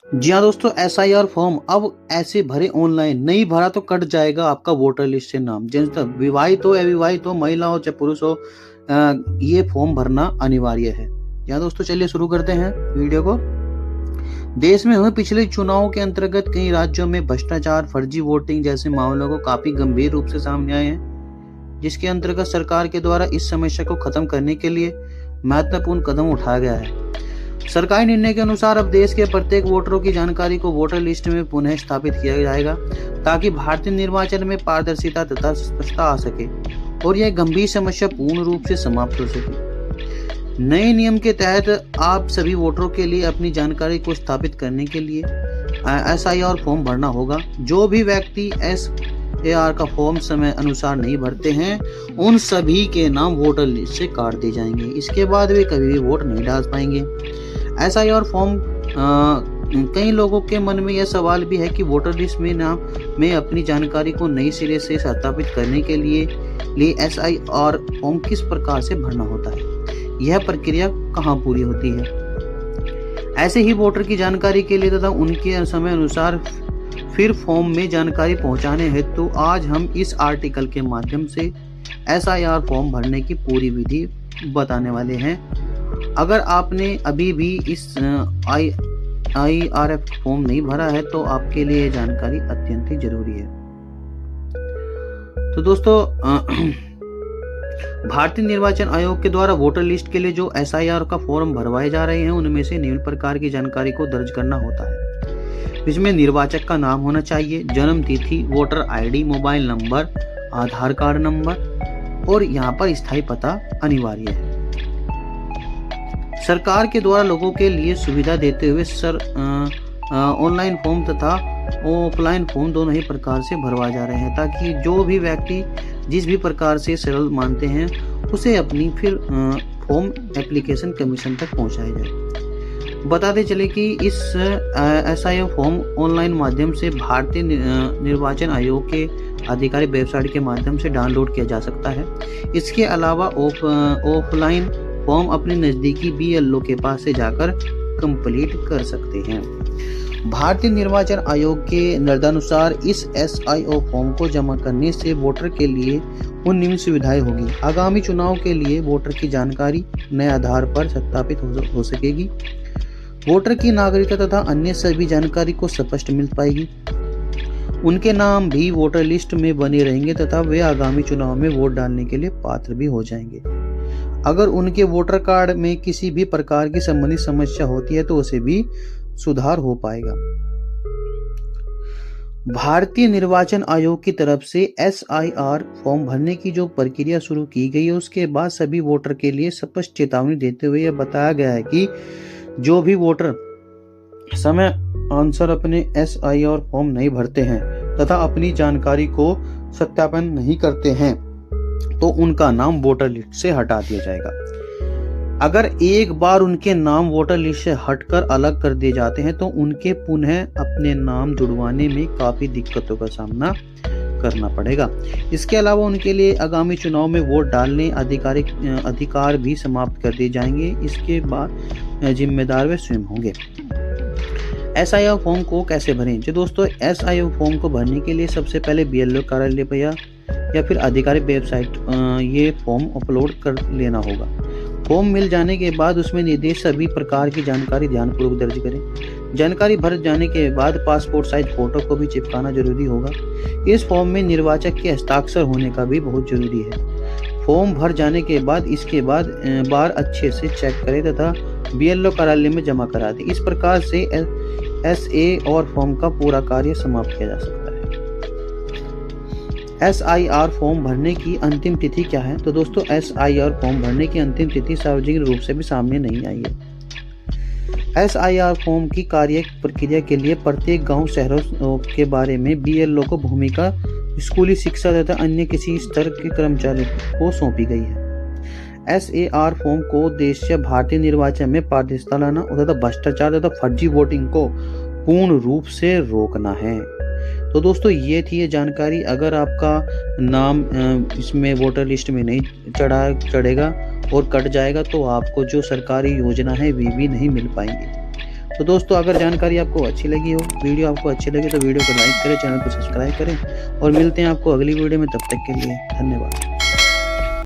जी हाँ दोस्तों, SIR form अब ऐसे भरे ऑनलाइन, नहीं भरा तो कट जाएगा आपका वोटर लिस्ट से नाम। जिन विवाहित हो, अविवाहित हो, महिला हो चाहे पुरुष हो, ये फॉर्म भरना अनिवार्य है। जी हाँ दोस्तों, चलिए शुरू करते हैं वीडियो को। देश में हुए पिछले चुनावों के अंतर्गत कई राज्यों में भ्रष्टाचार, फर्जी वोटिंग जैसे मामलों को काफी गंभीर रूप से सामने आए हैं, जिसके अंतर्गत सरकार के द्वारा इस समस्या को खत्म करने के लिए महत्वपूर्ण कदम उठाया गया है। सरकारी निर्णय के अनुसार अब देश के प्रत्येक वोटरों की जानकारी को वोटर लिस्ट में पुनः स्थापित किया जाएगा, ताकि भारतीय निर्वाचन में पारदर्शिता तथा स्पष्टता आ सके और यह गंभीर समस्या पूर्ण रूप से समाप्त हो सके। नए नियम के तहत आप सभी वोटरों के लिए अपनी जानकारी को स्थापित करने के लिए एसआईआर फॉर्म भरना होगा। जो भी व्यक्ति एसआईआर का फॉर्म समय अनुसार नहीं भरते हैं, उन सभी के नाम वोटर लिस्ट से काट दिए जाएंगे। इसके बाद वे कभी भी वोट नहीं डाल पाएंगे। एसआईआर फॉर्म कई लोगों के मन में यह सवाल भी है कि वोटर लिस्ट में नाम में अपनी जानकारी को नई सिरे से सत्यापित करने के लिए एसआईआर फॉर्म किस प्रकार से भरना होता है, यह प्रक्रिया कहाँ पूरी होती है। ऐसे ही वोटर की जानकारी के लिए तथा उनके समय अनुसार फिर फॉर्म में जानकारी पहुंचाने हेतु तो आज हम इस आर्टिकल के माध्यम से एसआईआर फॉर्म भरने की पूरी विधि बताने वाले हैं। अगर आपने अभी भी इस आईआरएफ फॉर्म नहीं भरा है तो आपके लिए यह जानकारी अत्यंत ही जरूरी है। तो दोस्तों, भारतीय निर्वाचन आयोग के द्वारा वोटर लिस्ट के लिए जो एसआईआर का फॉर्म भरवाए जा रहे हैं, उनमें से निम्न प्रकार की जानकारी को दर्ज करना होता है। इसमें निर्वाचक का नाम होना चाहिए, जन्म तिथि, वोटर आईडी, मोबाइल नंबर, आधार कार्ड नंबर और यहाँ पर स्थायी पता अनिवार्य है। सरकार के द्वारा लोगों के लिए सुविधा देते हुए ऑनलाइन फॉर्म तथा ऑफलाइन फॉर्म दोनों ही प्रकार से भरवाए जा रहे हैं, ताकि जो भी व्यक्ति जिस भी प्रकार से सरल मानते हैं उसे अपनी फिर फॉर्म एप्लीकेशन कमीशन तक पहुंचाया जाए। बताते चले कि इस एसआईआर फॉर्म ऑनलाइन माध्यम से भारतीय निर्वाचन आयोग के आधिकारिक वेबसाइट के माध्यम से डाउनलोड किया जा सकता है। इसके अलावा ऑफलाइन फॉर्म अपने नजदीकी बीएलओ के पास से जाकर कंप्लीट कर सकते हैं। भारतीय निर्वाचन आयोग के निर्देशानुसार इस एसआईआर फॉर्म को जमा करने से वोटर के लिए उन निम्न सुविधाएं होगी। आगामी चुनाव के लिए वोटर की जानकारी नए आधार पर सत्यापित हो सकेगी। वोटर की नागरिकता तथा अन्य सभी जानकारी को स्पष्ट मिल पाएगी। उनके नाम भी वोटर लिस्ट में बने रहेंगे तथा वे आगामी चुनाव में वोट डालने के लिए पात्र भी हो जाएंगे। अगर उनके वोटर कार्ड में किसी भी प्रकार की संबंधित समस्या होती है तो उसे भी सुधार हो पाएगा। भारतीय निर्वाचन आयोग की तरफ से एसआईआर फॉर्म भरने की जो प्रक्रिया शुरू की गई है, उसके बाद सभी वोटर के लिए स्पष्ट चेतावनी देते हुए यह बताया गया है कि जो भी वोटर समय अनुसार अपने एसआईआर फॉर्म नहीं भरते हैं तथा अपनी जानकारी को सत्यापन नहीं करते हैं तो उनका नाम वोटर लिस्ट से हटा दिया जाएगा। अगर एक बार उनके नाम वोटर लिस्ट से हटकर अलग कर दिए जाते हैं तो उनके पुनः अपने नाम जुड़वाने में काफी दिक्कतों का सामना करना पड़ेगा। इसके अलावा उनके लिए आगामी चुनाव में वोट डालने अधिकार भी समाप्त कर दिए जाएंगे। इसके बाद जिम्मेदार वे स्वयं होंगे। एसआईआर फॉर्म को कैसे भरें? जो दोस्तों, एसआईआर फॉर्म को भरने के लिए सबसे पहले बीएलओ कार्यालय पर या फिर आधिकारिक वेबसाइट ये फॉर्म अपलोड कर लेना होगा। फॉर्म मिल जाने के बाद उसमें निर्देश सभी प्रकार की जानकारी ध्यानपूर्वक दर्ज करें। जानकारी भर जाने के बाद पासपोर्ट साइज फोटो को भी चिपकाना जरूरी होगा। इस फॉर्म में निर्वाचक के हस्ताक्षर होने का भी बहुत जरूरी है। फॉर्म भर जाने के बाद इसके बाद बार अच्छे से चेक करें तथा बीएलओ कार्यालय में जमा करा दें। इस प्रकार से एसआईआर फॉर्म का पूरा कार्य समाप्त किया जा सकता है। एसआईआर फॉर्म भरने की अंतिम तिथि क्या है? तो दोस्तों, एसआईआर फॉर्म भरने की अंतिम तिथि सार्वजनिक रूप से भी सामने नहीं आई है। एसआईआर फॉर्म की कार्य प्रक्रिया के लिए प्रत्येक गांव शहरों के बारे में बीएलओ को भूमिका स्कूली शिक्षा तथा अन्य किसी स्तर के कर्मचारी को सौंपी गई है। एसआईआर फॉर्म को उद्देश्य भारतीय निर्वाचन में पारदर्शिता लाना तथा भ्रष्टाचार तथा फर्जी वोटिंग को पूर्ण रूप से रोकना है। तो दोस्तों, ये थी ये जानकारी। अगर आपका नाम इसमें वोटर लिस्ट में नहीं चढ़ेगा और कट जाएगा तो आपको जो सरकारी योजना है वे भी नहीं मिल पाएंगे। तो दोस्तों अगर जानकारी आपको अच्छी लगी हो, वीडियो आपको अच्छी लगी तो वीडियो को लाइक करें, चैनल को सब्सक्राइब करें और मिलते हैं आपको अगली वीडियो में। तब तक के लिए धन्यवाद।